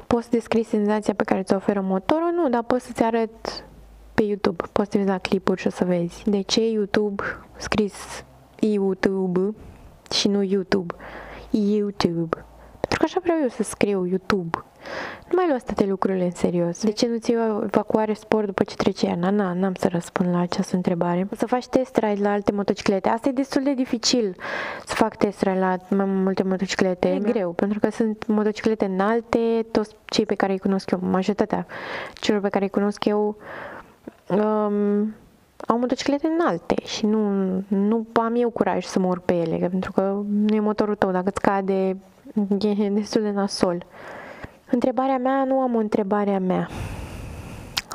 Poți descrie senzația pe care ți-o oferă motorul? Nu, dar poți să-ți arăt pe YouTube. Poți să te uiți la clipuri și o să vezi. De ce YouTube scris YouTube și nu YouTube? YouTube. Pentru că așa vreau eu să scriu YouTube. Nu mai luați toate lucrurile în serios. De ce nu ți iei o evacuare sport după ce trece iarna? N-am să răspund la această întrebare. O să faci test ride la alte motociclete. Asta e destul de dificil să fac test ride la mai multe motociclete. E greu, pentru că sunt motociclete înalte. Toți cei pe care îi cunosc eu, majoritatea celor pe care îi cunosc eu, au motociclete înalte și nu am eu curaj să mă urc pe ele, pentru că nu e motorul tău. Dacă îți cade, e destul de nasol. Întrebarea mea, nu am o întrebare a mea.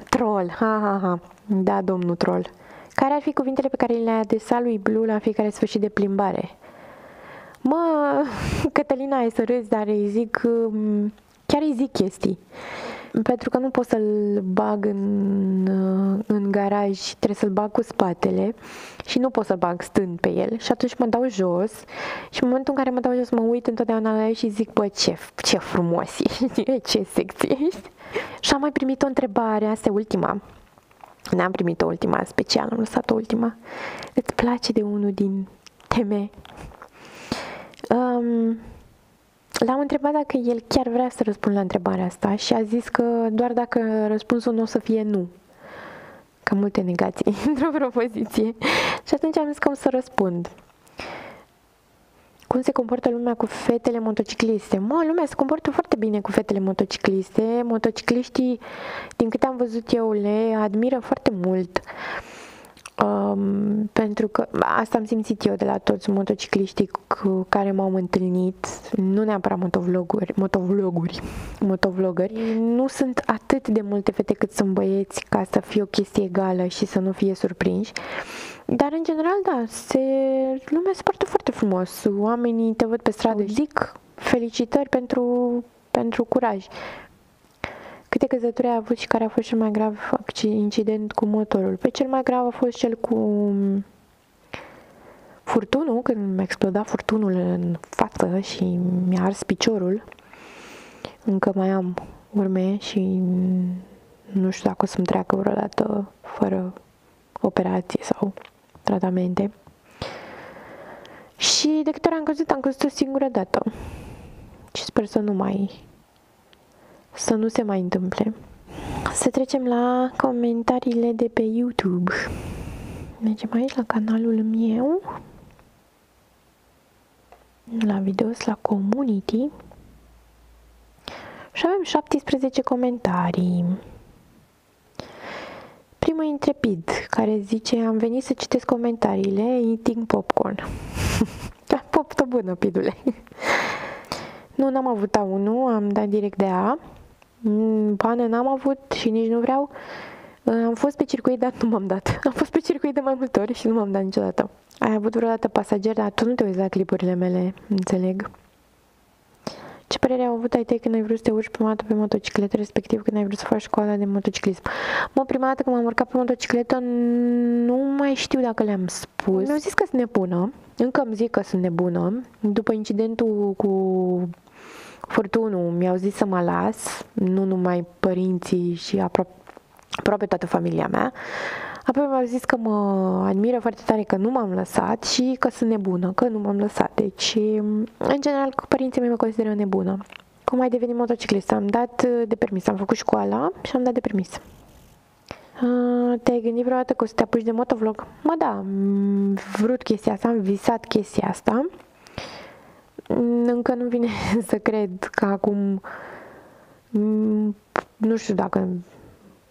Troll, ha. Da, domnul troll. Care ar fi cuvintele pe care le-ai adresat lui Blue la fiecare sfârșit de plimbare? Mă, Cătălina, ai să râzi, dar chiar îi zic chestii. Pentru că nu pot să-l bag în garaj, trebuie să-l bag cu spatele și nu pot să-l bag stând pe el și atunci mă dau jos și în momentul în care mă dau jos mă uit întotdeauna la el și zic, bă, ce frumos ești, ce sexy ești. Și am mai primit o întrebare, asta e ultima. N-am primit o ultima special, am lăsat o ultima. Îți place de unul din teme? L-am întrebat dacă el chiar vrea să răspund la întrebarea asta și a zis că doar dacă răspunsul nu o să fie nu. Ca multe negații într-o propoziție. Și atunci am zis că o să răspund. Cum se comportă lumea cu fetele motocicliste? Lumea se comportă foarte bine cu fetele motocicliste. Motocicliștii, din câte am văzut eu, le admiră foarte mult. Pentru că asta am simțit eu de la toți motocicliștii cu care m-am întâlnit, nu neapărat motovlogări. Nu sunt atât de multe fete cât sunt băieți ca să fie o chestie egală și să nu fie surprinși. Dar în general, da, lumea se poartă foarte frumos. Oamenii te văd pe stradă și zic felicitări pentru curaj. Câte căzături ai avut și care a fost cel mai grav incident cu motorul? Pe cel mai grav a fost cel cu furtunul, când mi-a explodat furtunul în față și mi-a ars piciorul. Încă mai am urme și nu știu dacă o să-mi treacă vreodată fără operație sau tratamente. Și de câte ori am căzut o singură dată. Și sper să nu se mai întâmple. Să trecem la comentariile de pe YouTube. Mergem aici la canalul meu, la videos, la community și avem 17 comentarii. Primul intrepid care zice: am venit să citesc comentariile eating popcorn. Poptă bună, pidule. Nu, n-am avut A1, am dat direct de A. Bani n-am avut și nici nu vreau. Am fost pe circuit, dar nu m-am dat. Am fost pe circuit de mai multe ori și nu m-am dat niciodată. Ai avut vreodată pasager, dar tu nu te uiți la clipurile mele, înțeleg. Ce părere au avut ai tăi când ai vrut să te urci prima dată pe motocicletă, respectiv când ai vrut să faci școala de motociclism? Prima dată când m-am urcat pe motocicletă, nu mai știu dacă le-am spus. Mi-au zis că sunt nebună. Încă îmi zic că sunt nebună. După incidentul cu furtunul, mi-au zis să mă las, nu numai părinții și aproape toată familia mea. Apoi mi-au zis că mă admiră foarte tare că nu m-am lăsat și că sunt nebună, că nu m-am lăsat. Deci, în general, părinții mei mă consideră nebună. Cum ai devenit motociclist? Am dat de permis, am făcut școala și am dat de permis. Te-ai gândit vreodată că o să te apuci de motovlog? Da, am vrut chestia asta, am visat chestia asta. Încă nu vine să cred că acum, nu știu dacă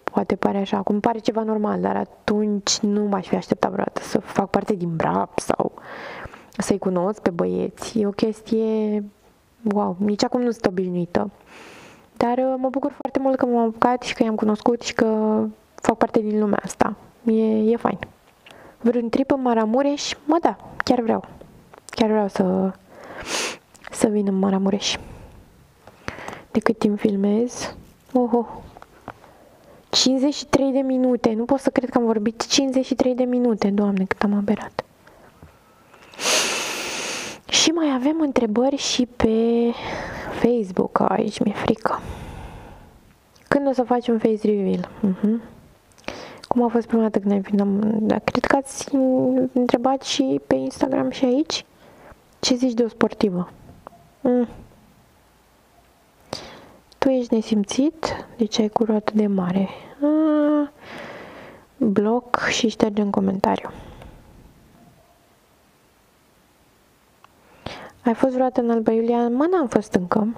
poate pare așa, acum pare ceva normal, dar atunci nu m-aș fi așteptat vreodată să fac parte din Brap sau să-i cunosc pe băieți. E o chestie, wow, nici acum nu sunt obișnuită. Dar mă bucur foarte mult că m-am apucat și că i-am cunoscut și că fac parte din lumea asta. E fain. Vreun trip în Maramureș? Da, chiar vreau. Chiar vreau să vin în Maramureș. De cât timp filmez? 53 de minute. Nu pot să cred că am vorbit 53 de minute. Doamne, cât am aberat. Și mai avem întrebări și pe Facebook. Aici mi-e frică. Când o să faci un face reveal? Cum a fost prima dată când ai venit? Cred că ați întrebat și pe Instagram și aici. Ce zici de o sportivă? Tu ești nesimțit? Deci ai curul atât de mare. Bloc și șterge în comentariu. Ai fost vreodată în Alba Iulia? Mă, n-am fost încă.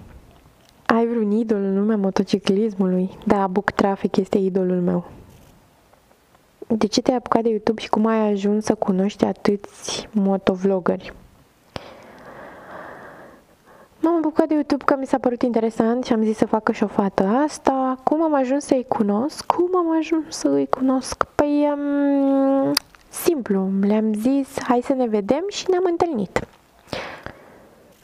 Ai vreun idol în lumea motociclismului? Da, Book Traffic este idolul meu. De ce te-ai apucat de YouTube și cum ai ajuns să cunoști atâți motovlogări? M-am apucat de YouTube că mi s-a părut interesant și am zis să facă și o fată asta. Cum am ajuns să-i cunosc? Păi, simplu, le-am zis, hai să ne vedem și ne-am întâlnit.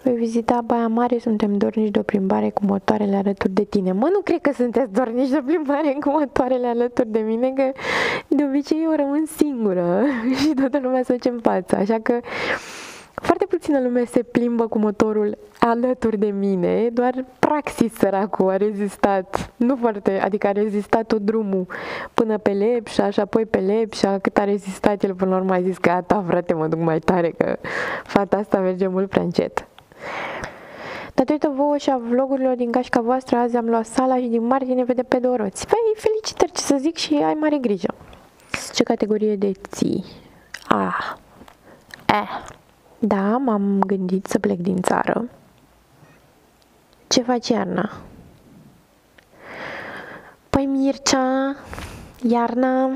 Voi vizita Baia Mare, suntem dornici de o plimbare cu motoarele alături de tine. Mă, nu cred că sunteți dornici de o plimbare cu motoarele alături de mine, că de obicei eu rămân singură și toată lumea se duce în față, așa că foarte puțină lume se plimbă cu motorul alături de mine, doar Praxis săracul a rezistat, nu foarte, adică a rezistat tot drumul până pe Lepșa și apoi pe Lepșa, cât a rezistat el până la urmă a zis că gata frate, mă duc mai tare, că fata asta merge mult prea încet. Datorită vouă și a vlogurilor din gașca voastră, azi am luat sala și din martie ne vede pe două roți. Păi, felicitări, ce să zic, și ai mare grijă. Ce categorie de ții? Da, m-am gândit să plec din țară. Ce faci iarna? Păi, Mircea, iarna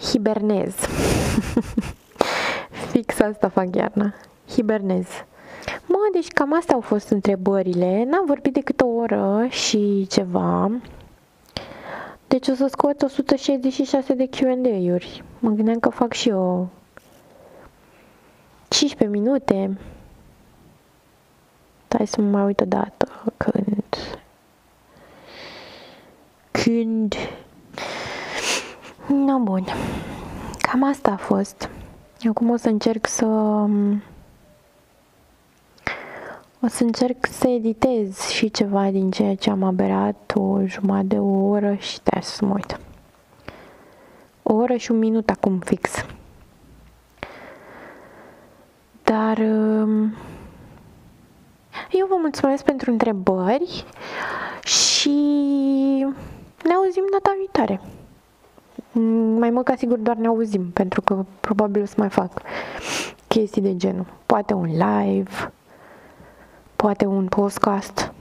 hibernez. Fix asta fac iarna. Hibernez. Mă, deci cam astea au fost întrebările. N-am vorbit decât o oră și ceva. Deci o să scot 166 de Q&A-uri. Mă gândeam că fac și eu 15 minute. Hai să mă mai uit o dată. Când? No, bun. Cam asta a fost. Acum o să încerc să editez și ceva din ceea ce am aberat, o jumătate de o oră și da, să mă uit. O oră și un minut acum fix. Dar eu vă mulțumesc pentru întrebări și ne auzim data viitoare. Mai mult ca sigur doar ne auzim, pentru că probabil o să mai fac chestii de genul. Poate un live, poate un podcast.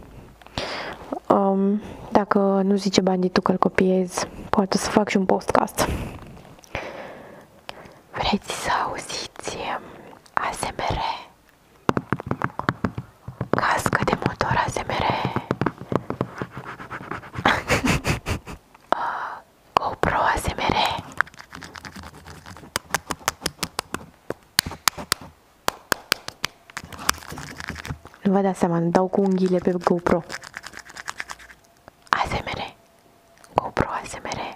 Dacă nu zice banditul că-l copiez, poate să fac și un podcast. Vreți să auziți ASMR? Cască de motor ASMR. GoPro ASMR. Nu vă dați seama, dau cu unghiile pe GoPro. ASMR. GoPro ASMR.